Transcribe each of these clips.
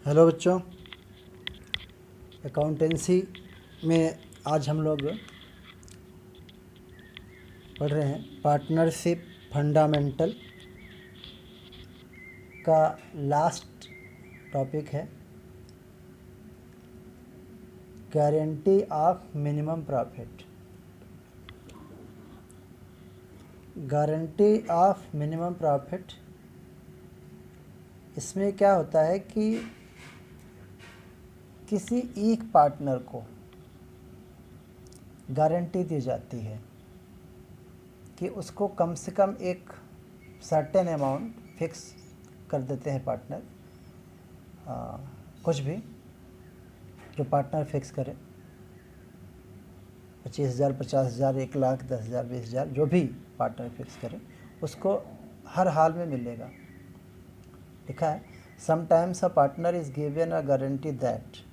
Hello बच्चों, accountancy में आज हम लोग पढ़ रहे हैं पार्टनरशिप फंडामेंटल का लास्ट टॉपिक है guarantee of minimum profit. Guarantee of minimum profit, इसमें क्या होता है कि किसी एक पार्टनर को गारंटी दी जाती है कि उसको कम से कम एक सर्टेन अमाउंट फिक्स कर देते हैं पार्टनर, कुछ भी जो पार्टनर फिक्स करे, 25,000, 50,000, 1,00,000, 10,000, 20,000, जो भी पार्टनर फिक्स करे उसको हर हाल में मिलेगा। लिखा है sometimes a partner is given a guarantee that,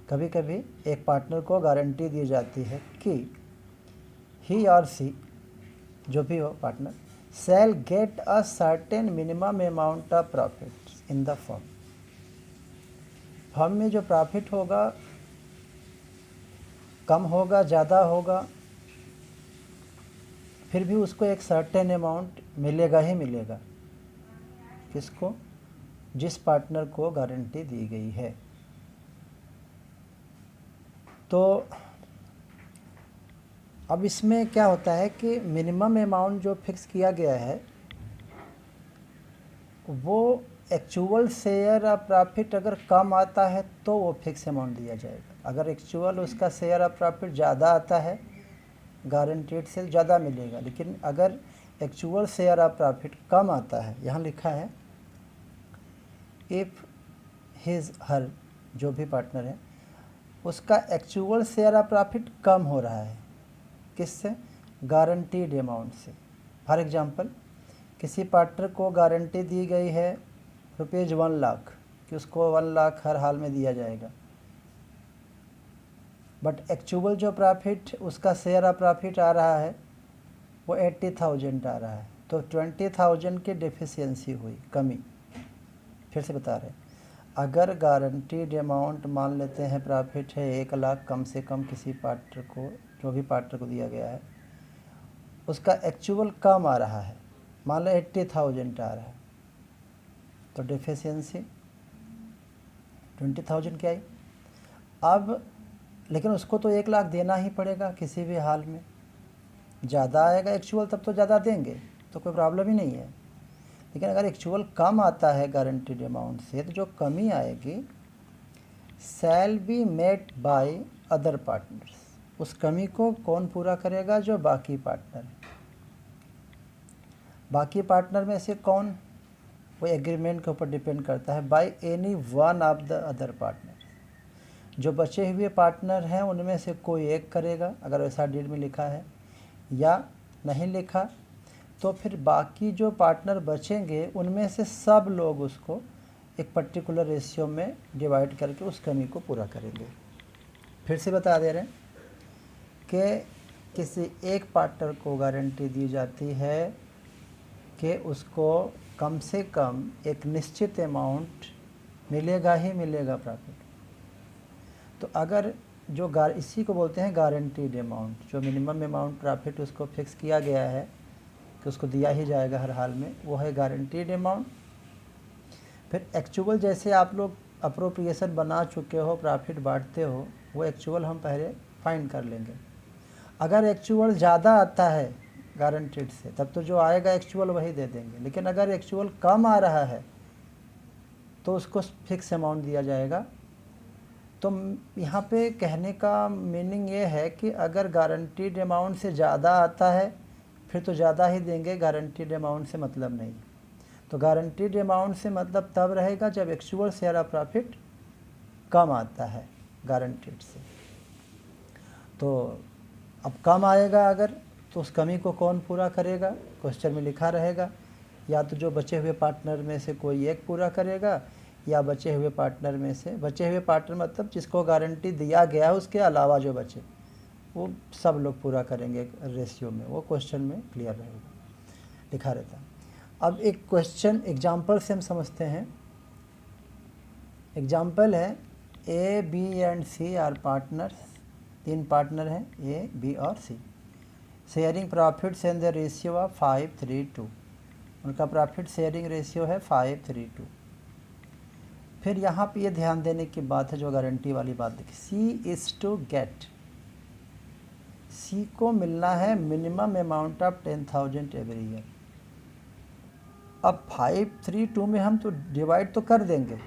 कभी कभी एक पार्टनर को गारंटी दी जाती है कि ही और सी, जो भी हो partner, shell get a certain minimum amount of profit in the firm. Firm में जो प्रॉफिट होगा कम होगा ज़्यादा होगा, फिर भी उसको एक सर्टेन अमाउंट मिलेगा ही मिलेगा। किसको? जिस पार्टनर को गारंटी दी गई है। तो अब इसमें क्या होता है कि मिनिमम अमाउंट जो फिक्स किया गया है वो एक्चुअल शेयर ऑफ प्रॉफिट अगर कम आता है तो वो फिक्स अमाउंट दिया जाएगा। अगर एक्चुअल उसका शेयर ऑफ प्रॉफिट ज़्यादा आता है गारंटीड से ज़्यादा मिलेगा, लेकिन अगर एक्चुअल शेयर ऑफ प्रॉफिट कम आता है, यहाँ लिखा है इफ़ हिज हर, जो भी पार्टनर है उसका एक्चुअल शेयर ऑफ प्रॉफिट कम हो रहा है, किससे? गारंटीड अमाउंट से। फॉर एग्जांपल, किसी पार्टनर को गारंटी दी गई है रुपीज़ 1,00,000 कि उसको 1,00,000 हर हाल में दिया जाएगा, बट एक्चुअल जो प्रॉफिट उसका शेयर ऑफ प्रॉफिट आ रहा है वो 80,000 आ रहा है, तो 20,000 की डेफिशिएंसी हुई, कमी। फिर से बता रहे हैं, अगर गारंटीड अमाउंट मान लेते हैं प्रॉफिट है 1,00,000 कम से कम किसी पार्टनर को, जो भी पार्टनर को दिया गया है, उसका एक्चुअल कम आ रहा है, मान लो 80,000 आ रहा है, तो डेफिशिएंसी 20,000 की आई। अब लेकिन उसको तो 1,00,000 देना ही पड़ेगा किसी भी हाल में। ज़्यादा आएगा एक्चुअल तब तो ज़्यादा देंगे, तो कोई प्रॉब्लम ही नहीं है। लेकिन अगर एक्चुअल कम आता है गारंटीड अमाउंट से, तो जो कमी आएगी shall be met by other partners, उस कमी को कौन पूरा करेगा? जो बाकी पार्टनर है। बाकी पार्टनर में से कौन? वो एग्रीमेंट के ऊपर डिपेंड करता है, by any one of the other partner. जो बचे हुए पार्टनर हैं उनमें से कोई एक करेगा, अगर वैसा डीड में लिखा है, या नहीं लिखा तो फिर बाकी जो पार्टनर बचेंगे उनमें से सब लोग उसको एक पर्टिकुलर रेशियो में डिवाइड करके उस कमी को पूरा करेंगे। फिर से बता दे रहे हैं कि किसी एक पार्टनर को गारंटी दी जाती है कि उसको कम से कम एक निश्चित अमाउंट मिलेगा ही मिलेगा प्रॉफिट। तो अगर जो इसी को बोलते हैं गारंटीड अमाउंट, जो मिनिमम अमाउंट प्रॉफिट उसको फिक्स किया गया है कि उसको दिया ही जाएगा हर हाल में, वो है गारंटीड अमाउंट। फिर एक्चुअल, जैसे आप लोग अप्रोप्रिएशन बना चुके हो, प्रॉफिट बांटते हो, वो एक्चुअल हम पहले फाइंड कर लेंगे। अगर एक्चुअल ज़्यादा आता है गारंटीड से, तब तो जो आएगा एक्चुअल वही दे देंगे, लेकिन अगर एक्चुअल कम आ रहा है तो उसको फिक्स अमाउंट दिया जाएगा। तो यहाँ पे कहने का मीनिंग ये है कि अगर गारंटीड अमाउंट से ज़्यादा आता है फिर तो ज़्यादा ही देंगे, गारंटीड अमाउंट से मतलब नहीं। तो गारंटीड अमाउंट से मतलब तब रहेगा जब एक्चुअल शेयर ऑफ प्रॉफिट कम आता है गारंटीड से। तो अब कम आएगा अगर, तो उस कमी को कौन पूरा करेगा? क्वेश्चन में लिखा रहेगा, या तो जो बचे हुए पार्टनर में से कोई एक पूरा करेगा, या बचे हुए पार्टनर में से, बचे हुए पार्टनर मतलब जिसको गारंटी दिया गया है उसके अलावा जो बचे वो सब लोग पूरा करेंगे रेशियो में। वो क्वेश्चन में क्लियर रहेगा, लिखा रहता है। अब एक क्वेश्चन एग्जाम्पल से हम समझते हैं एग्जाम्पल है A B and C are partners, 3 partner हैं ए बी और C, sharing profits in the ratio of 5:3:2, उनका प्रॉफिट शेयरिंग रेशियो है 5:3:2। फिर यहाँ पे ये ध्यान देने की बात है जो गारंटी वाली बात देखिए, सी इज़ टू गेट, सी को मिलना है minimum amount of 10,000 every year. अब 5:3:2 में हम तो डिवाइड तो कर देंगे,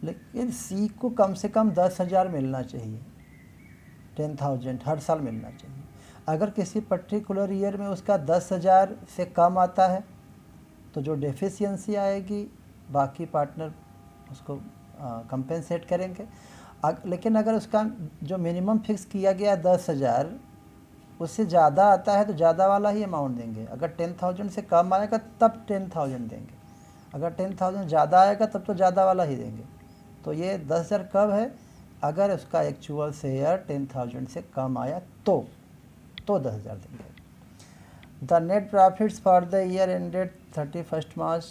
लेकिन सी को कम से कम 10,000 मिलना चाहिए, 10,000 हर साल मिलना चाहिए। अगर किसी पर्टिकुलर ईयर में उसका 10,000 से कम आता है तो जो डेफिशिएंसी आएगी बाकी पार्टनर उसको कंपेंसेट करेंगे। लेकिन अगर उसका जो मिनिमम फिक्स किया गया 10,000 उससे ज़्यादा आता है तो ज़्यादा वाला ही अमाउंट देंगे। अगर 10,000 से कम आएगा तब 10,000 देंगे, अगर 10,000 ज़्यादा आएगा तब तो ज़्यादा वाला ही देंगे। तो ये 10,000 कब है, अगर उसका एक्चुअल शेयर 10,000 से कम आया तो 10,000 देंगे। The net profits for the year ended 31 March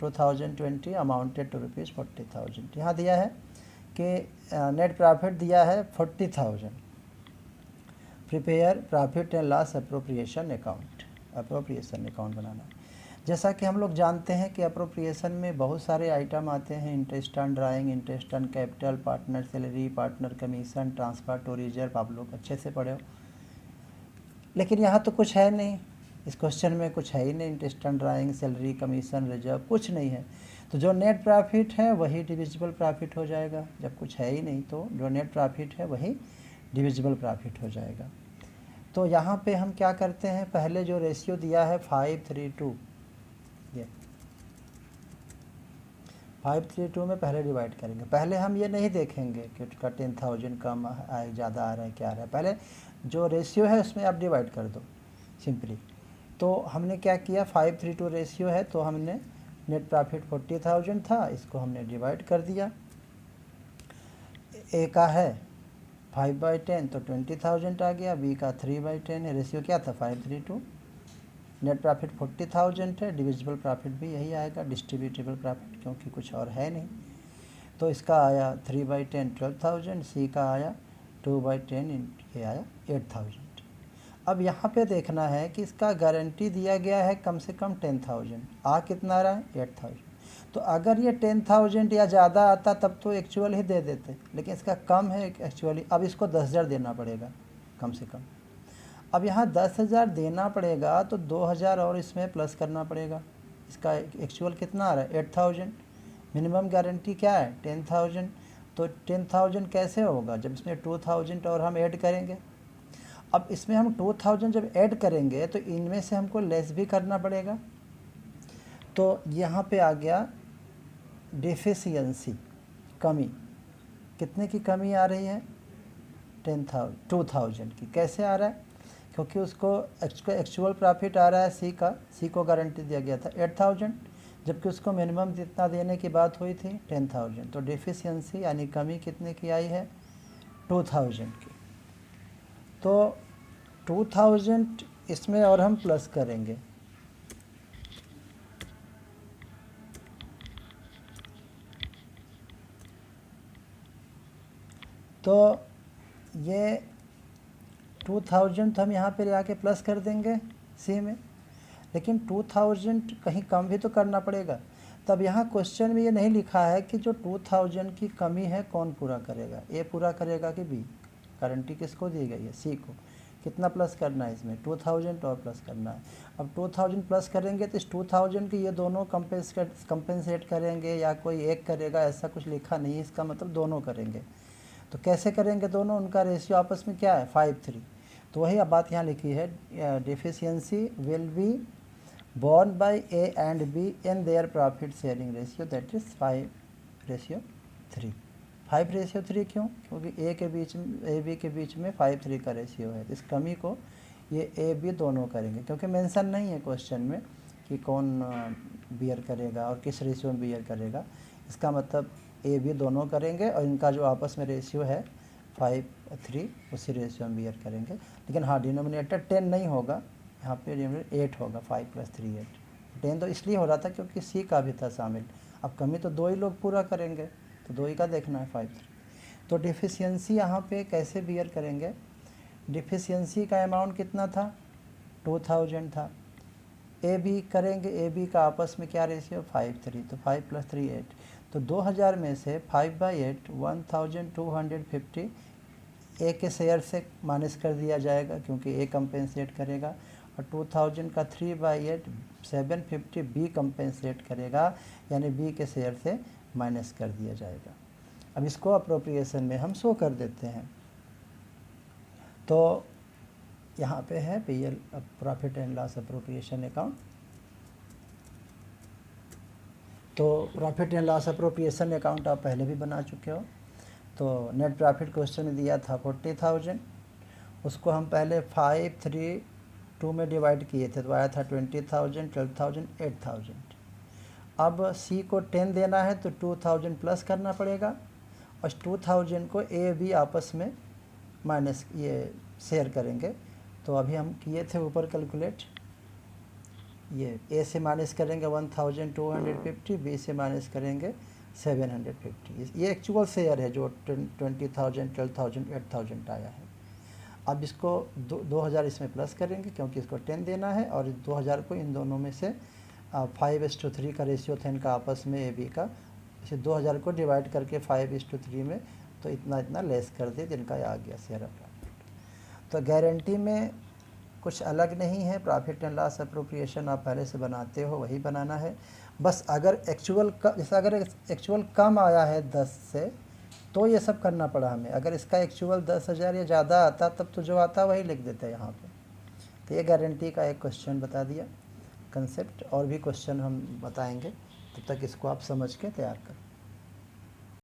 2020 amounted to ₹40,000। यहाँ दिया है कि नेट प्रॉफिट दिया है 40,000। Prepare profit and loss appropriation account बनाना है। जैसा कि हम लोग जानते हैं कि अप्रोप्रिएशन में बहुत सारे आइटम आते हैं, interest on drawing, interest on capital, partner salary, partner commission, transfer to reserve, आप लोग अच्छे से पढ़े हो। लेकिन यहाँ तो कुछ है नहीं, इस क्वेश्चन में कुछ है ही नहीं, interest on drawing, salary, commission, reserve कुछ नहीं है। तो जो नेट प्रॉफिट है वही डिविजिबल प्रॉफिट हो जाएगा। जब कुछ है ही नहीं तो जो नेट प्रॉफिट है वही डिविजिबल प्रॉफिट हो जाएगा। तो यहाँ पे हम क्या करते हैं, पहले जो रेशियो दिया है 5:3:2, ये 5:3:2 में पहले डिवाइड करेंगे। पहले हम ये नहीं देखेंगे कि उसका 10,000 कम आए, ज़्यादा आ रहा है, क्या आ रहा है। पहले जो रेशियो है उसमें आप डिवाइड कर दो सिंपली। तो हमने क्या किया, 5:3:2 रेशियो है तो हमने नेट प्रॉफिट 40,000 था, इसको हमने डिवाइड कर दिया। ए का है 5/10 तो 20,000 आ गया, बी का 3/10 है। रेशियो क्या था 5:3:2। नेट प्रॉफिट 40,000 है, डिविजिबल प्रॉफिट भी यही आएगा, डिस्ट्रीब्यूटेबल प्रॉफिट क्योंकि कुछ और है नहीं। तो इसका आया 3/10 12,000, सी का आया 2/10, ये आया 8,000। अब यहाँ पे देखना है कि इसका गारंटी दिया गया है कम से कम 10,000, आ कितना आ रहा है 8,000। तो अगर ये 10,000 या ज़्यादा आता तब तो एक्चुअल ही दे देते, लेकिन इसका कम है एक्चुअली। अब इसको 10,000 देना पड़ेगा कम से कम। अब यहाँ 10,000 देना पड़ेगा तो 2,000 और इसमें प्लस करना पड़ेगा। इसका एक्चुअल कितना आ रहा है 8,000, मिनिमम गारंटी क्या है 10,000। तो 10,000 कैसे होगा, जब इसमें 2,000 और हम ऐड करेंगे। अब इसमें हम 2,000 जब ऐड करेंगे तो इनमें से हमको लेस भी करना पड़ेगा। तो यहाँ पे आ गया डेफिशिएंसी, कमी। कितने की कमी आ रही है 2,000 की। कैसे आ रहा है, क्योंकि उसको एक्चुअल प्रॉफिट आ रहा है सी को गारंटी दिया गया था 8,000, जबकि उसको मिनिमम जितना देने की बात हुई थी 10,000। तो डेफिशिएंसी यानी कमी कितने की आई है 2,000 की। तो 2,000 इसमें और हम प्लस करेंगे, तो ये 2,000 तो हम यहाँ पे आके प्लस कर देंगे सी में, लेकिन 2,000 कहीं कम भी तो करना पड़ेगा। तब यहाँ क्वेश्चन में ये नहीं लिखा है कि जो 2,000 की कमी है कौन पूरा करेगा, ए पूरा करेगा कि बी। गारंटी किसको दी गई है सी को। कितना प्लस करना है इसमें 2,000 और प्लस करना है। अब 2,000 प्लस करेंगे तो इस 2,000 की ये दोनों कंपेंसेट करेंगे या कोई एक करेगा, ऐसा कुछ लिखा नहीं है। इसका मतलब दोनों करेंगे। तो कैसे करेंगे दोनों, उनका रेशियो आपस में क्या है 5:3। तो वही अब बात यहाँ लिखी है, deficiency will be borne by A and B in their profit sharing ratio, that is 5:3। 5:3 क्यों, क्योंकि ए के बीच में ए बी के बीच में 5:3 का रेशियो है। इस कमी को ये ए बी दोनों करेंगे, क्योंकि मेंशन नहीं है क्वेश्चन में कि कौन बियर करेगा और किस रेशियो में बियर करेगा। इसका मतलब ए बी दोनों करेंगे और इनका जो आपस में रेशियो है 5:3 उसी रेशियो में बियर करेंगे। लेकिन हाँ, डिनोमिनेटर 10 नहीं होगा, यहाँ पे डिनोमिनेटर 8 होगा, 5 + 3 8। 10 तो इसलिए हो रहा था क्योंकि सी का भी था शामिल। अब कमी तो 2 ही लोग पूरा करेंगे, तो 2 ही का देखना है 5/3। तो डिफिशियंसी यहाँ पे कैसे बियर करेंगे, डिफिशियंसी का अमाउंट कितना था 2000 था, ए बी करेंगे, ए बी का आपस में क्या रेशियो 5/3, तो 5 + 3 8, तो 2000 में से 5/8 1250 ए के शेयर से माइनस कर दिया जाएगा क्योंकि ए कंपेंसेट करेगा, और 2000 का 3/8 750 बी कंपेंसेट करेगा, यानी बी के शेयर से माइनस कर दिया जाएगा। अब इसको अप्रोप्रिएशन में हम शो कर देते हैं। तो यहाँ पे है PL profit and loss appropriation account. तो profit and loss appropriation account आप पहले भी बना चुके हो। तो नेट प्रॉफिट क्वेश्चन में दिया था 40,000, उसको हम पहले 5, 3, 2 में डिवाइड किए थे, तो आया था 20,000, 12,000, 8,000। अब सी को 10 देना है तो 2000 प्लस करना पड़ेगा, और 2000 को ए बी आपस में माइनस ये शेयर करेंगे। तो अभी हम किए थे ऊपर कैलकुलेट, ये ए से माइनस करेंगे 1250, बी से माइनस करेंगे 750। ये एक्चुअल शेयर है जो 20,000, 12,000, 8,000 आया है। अब इसको 2000 इसमें प्लस करेंगे क्योंकि इसको 10 देना है, और 2000 को इन दोनों में से 5:3 का रेशियो था इनका आपस में ए बी का, इसे 2000 को डिवाइड करके 5:3 में, तो इतना इतना लेस कर दिए जिनका आ गया शेयर ऑफ प्रॉफिट। तो गारंटी में कुछ अलग नहीं है, प्रॉफिट एंड लॉस अप्रोप्रिएशन आप पहले से बनाते हो वही बनाना है। बस अगर एक्चुअल कम आया है 10 से तो ये सब करना पड़ा हमें, अगर इसका एक्चुअल 10,000 या ज़्यादा आता तब तो जो आता वही लिख देते हैं यहाँ पे। तो ये गारंटी का एक क्वेश्चन बता दिया कंसेप्ट, और भी क्वेश्चन हम बताएंगे, तब तक इसको आप समझ के तैयार करें।